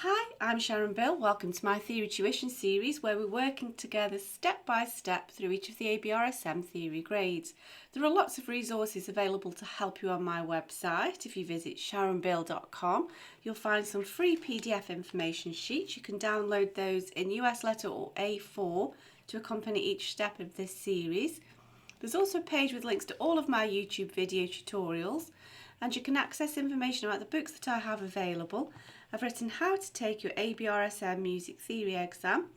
Hi, I'm Sharon Bill. Welcome to my Theory Tuition series where we're working together step by step through each of the ABRSM theory grades. There are lots of resources available to help you on my website. If you visit sharonbill.com, you'll find some free PDF information sheets. You can download those in US letter or A4 to accompany each step of this series. There's also a page with links to all of my YouTube video tutorials, and you can access information about the books that I have available. I've written How to Take Your ABRSM Music Theory exam.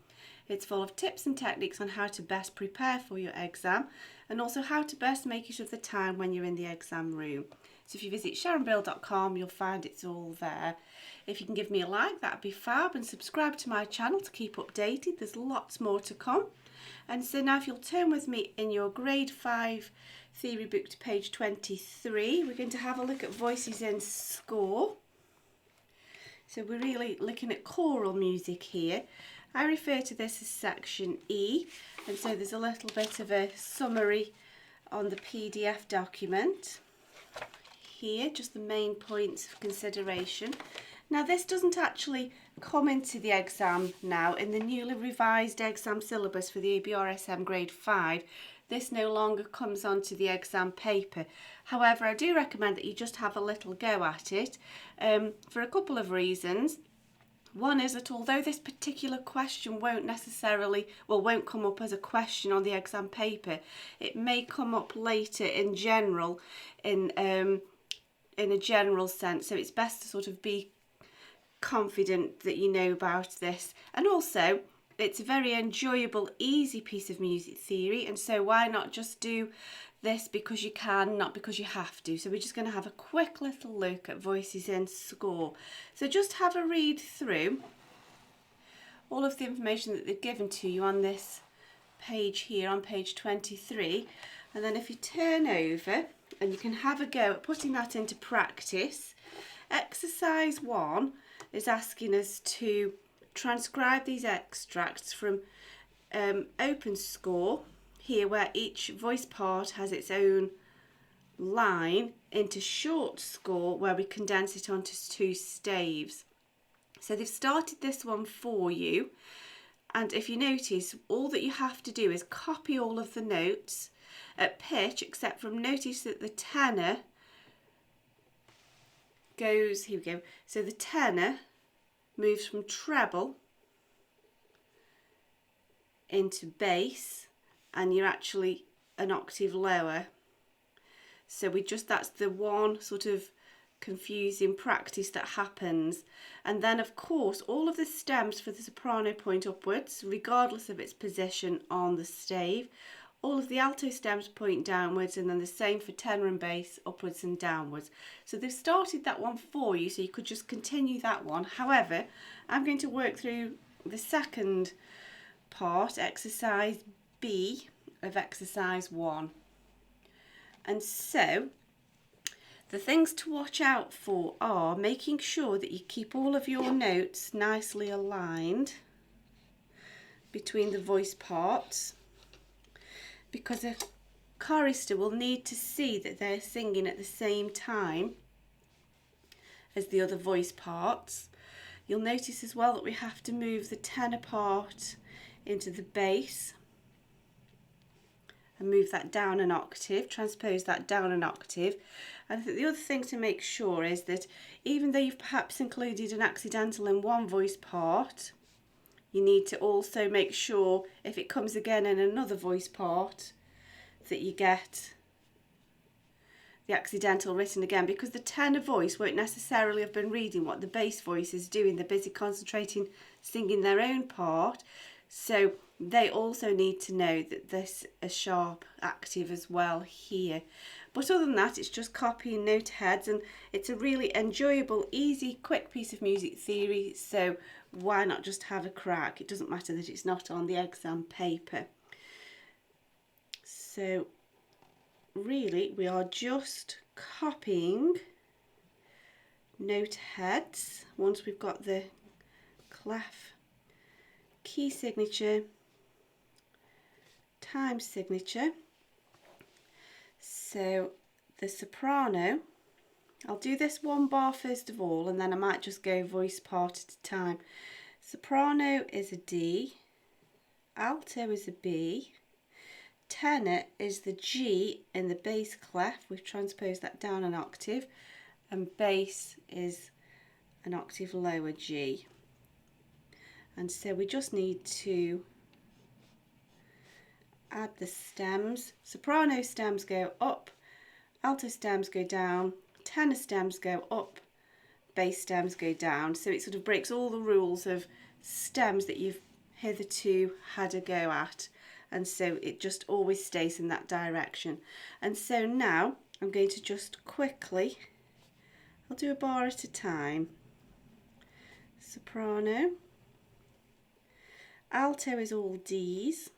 It's full of tips and techniques on how to best prepare for your exam and also how to best make use of the time when you're in the exam room. So if you visit sharonbill.com, you'll find it's all there. If you can give me a like, that'd be fab, and subscribe to my channel to keep updated. There's lots more to come. And so now if you'll turn with me in your grade 5 theory book to page 23, we're going to have a look at voices in score. So we're really looking at choral music here. I refer to this as section E, and so there's a little bit of a summary on the PDF document. Here, just the main points of consideration. Now this doesn't actually come into the exam now. In the newly revised exam syllabus for the ABRSM grade 5, this no longer comes onto the exam paper. However, I do recommend that you just have a little go at it for a couple of reasons. One is that although this particular question won't come up as a question on the exam paper, it may come up later in general, in a general sense. So it's best to sort of be confident that you know about this. And also, it's a very enjoyable, easy piece of music theory, and so why not just do this because you can, not because you have to. So we're just going to have a quick little look at voices in score. So just have a read through all of the information that they've given to you on this page here, on page 23, and then if you turn over and you can have a go at putting that into practice. Exercise 1 is asking us to transcribe these extracts from open score, here where each voice part has its own line, into short score where we condense it onto 2 staves. So they've started this one for you, and if you notice, all that you have to do is copy all of the notes at pitch, except from notice that the tenor goes, here we go, so the tenor moves from treble into bass, and you're actually an octave lower. So that's the one sort of confusing practice that happens. And then of course all of the stems for the soprano point upwards, regardless of its position on the stave. All of the alto stems point downwards, and then the same for tenor and bass, upwards and downwards. So they've started that one for you, so you could just continue that one. However, I'm going to work through the second part, exercise B of exercise 1. And so the things to watch out for are making sure that you keep all of your notes nicely aligned between the voice parts, because a chorister will need to see that they're singing at the same time as the other voice parts. You'll notice as well that we have to move the tenor part into the bass and move that down an octave, transpose that down an octave. And I think the other thing to make sure is that even though you've perhaps included an accidental in one voice part, you need to also make sure, if it comes again in another voice part, that you get the accidental written again, because the tenor voice won't necessarily have been reading what the bass voice is doing. They're busy concentrating, singing their own part. So they also need to know that this is sharp active as well here. But other than that, it's just copying note heads, and it's a really enjoyable, easy, quick piece of music theory. So why not just have a crack? It doesn't matter that it's not on the exam paper. So really, we are just copying note heads once we've got the clef key signature, time signature. So the soprano, I'll do this one bar first of all, and then I might just go voice part at a time. Soprano is a D, alto is a B, tenor is the G in the bass clef, we've transposed that down an octave, and bass is an octave lower, G. And so we just need to add the stems. Soprano stems go up, alto stems go down, tenor stems go up, bass stems go down. So it sort of breaks all the rules of stems that you've hitherto had a go at, and so it just always stays in that direction. And so now I'm going to just quickly, I'll do a bar at a time. Soprano, alto is all D's,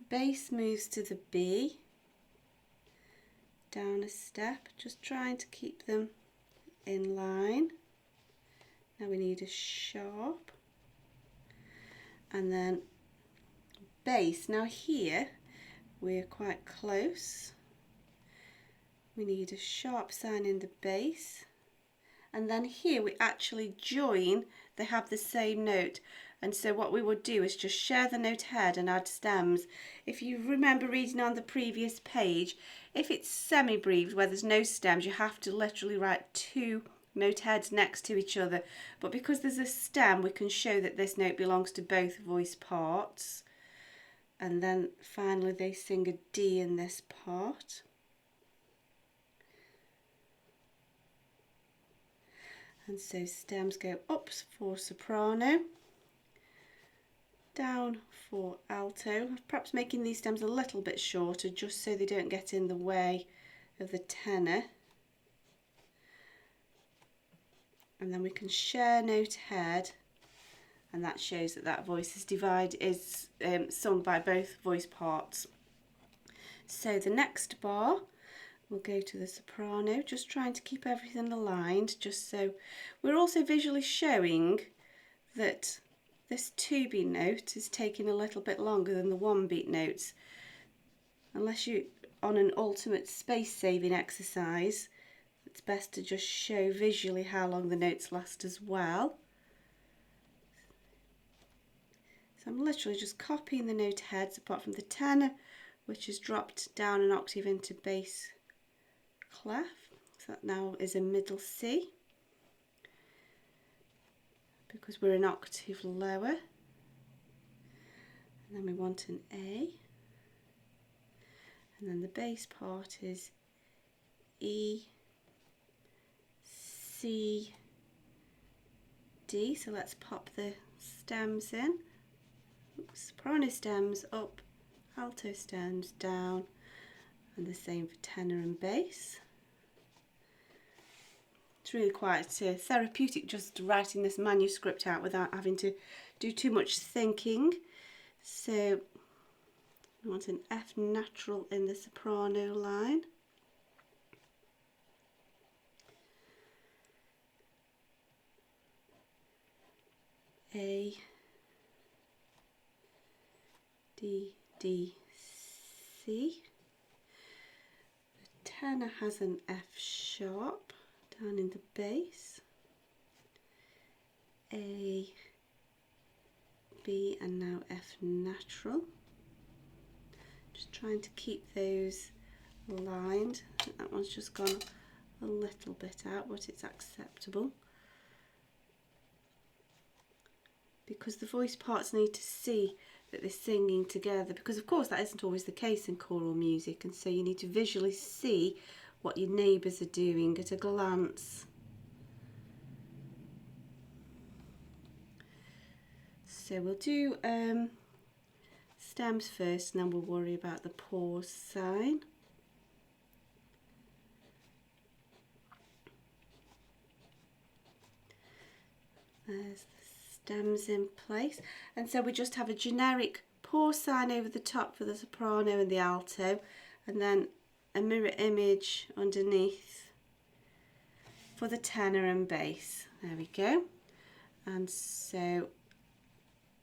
bass moves to the B, down a step, just trying to keep them in line. Now we need a sharp, and then bass. Now here we're quite close. We need a sharp sign in the bass, and then here we actually join, they have the same note. And so what we would do is just share the note head and add stems. If you remember reading on the previous page, if it's semi-breathed where there's no stems, you have to literally write 2 note heads next to each other. But because there's a stem, we can show that this note belongs to both voice parts. And then finally they sing a D in this part. And so stems go up for soprano, down for alto, perhaps making these stems a little bit shorter just so they don't get in the way of the tenor. And then we can share note head, and that shows that that voice is sung by both voice parts. So the next bar, we'll go to the soprano, just trying to keep everything aligned, just so we're also visually showing that this 2-beat note is taking a little bit longer than the 1-beat notes. Unless you're on an ultimate space saving exercise, it's best to just show visually how long the notes last as well. So I'm literally just copying the note heads apart from the tenor, which is dropped down an octave into bass clef. So that now is a middle C, because we're an octave lower. And then we want an A. And then the bass part is E, C, D. So let's pop the stems in. Soprano stems up, alto stems down, and the same for tenor and bass. It's really quite therapeutic just writing this manuscript out without having to do too much thinking. So we want an F natural in the soprano line. A, D, D, C. The tenor has an F sharp down in the bass. A, B, and now F natural. Just trying to keep those aligned. That one's just gone a little bit out, but it's acceptable. Because the voice parts need to see that they're singing together, because of course that isn't always the case in choral music, and so you need to visually see what your neighbours are doing at a glance. So we'll do stems first, and then we'll worry about the pause sign. There's the stems in place, and so we just have a generic pause sign over the top for the soprano and the alto, and then a mirror image underneath for the tenor and bass. There we go. And so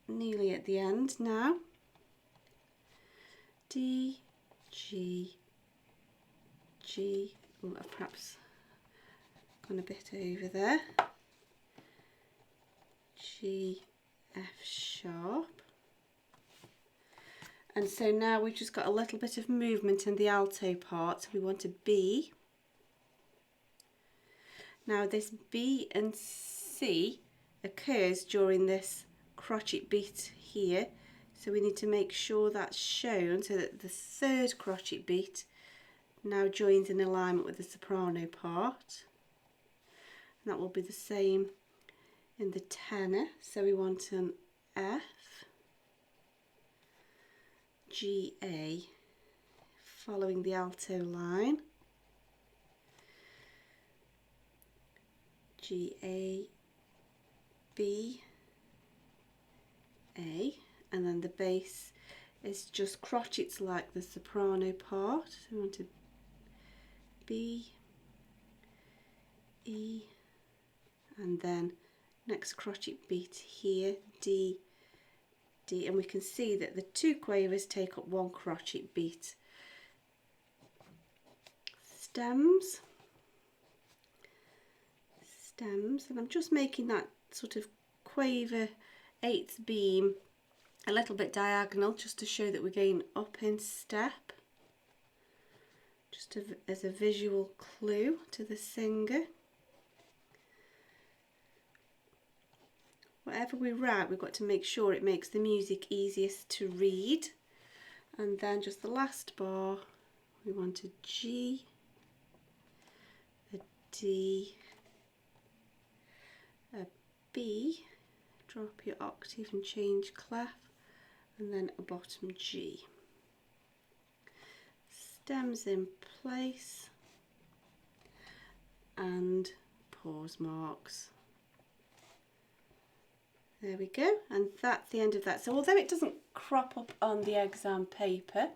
nearly at the end now. D, G, G. Oh, I've perhaps gone a bit over there. G, F sharp. And so now we've just got a little bit of movement in the alto part. So we want a B. Now this B and C occurs during this crotchet beat here. So we need to make sure that's shown so that the third crotchet beat now joins in alignment with the soprano part. And that will be the same in the tenor. So we want an F, G, A, following the alto line, G, A, B, A, and then the bass is just crotchets like the soprano part. So we want to B, E, and then next crotchet beat here, D, D, and we can see that the two quavers take up one crotchet beat. Stems, and I'm just making that sort of quaver eighth beam a little bit diagonal just to show that we're going up in step, just as a visual clue to the singer. Whatever we write, we've got to make sure it makes the music easiest to read. And then just the last bar, we want a G, a D, a B, drop your octave and change clef, and then a bottom G. Stems in place and pause marks. There we go, and that's the end of that. So although it doesn't crop up on the exam paper,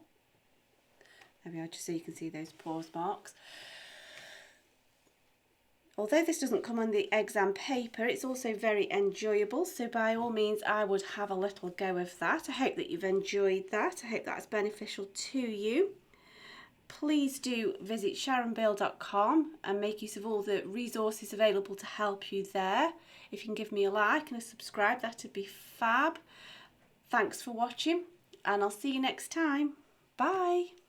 there we are, just so you can see those pause marks. Although this doesn't come on the exam paper, it's also very enjoyable, so by all means I would have a little go of that. I hope that you've enjoyed that. I hope that's beneficial to you. Please do visit sharonbale.com and make use of all the resources available to help you there. If you can give me a like and a subscribe, that'd be fab. Thanks for watching, and I'll see you next time. Bye.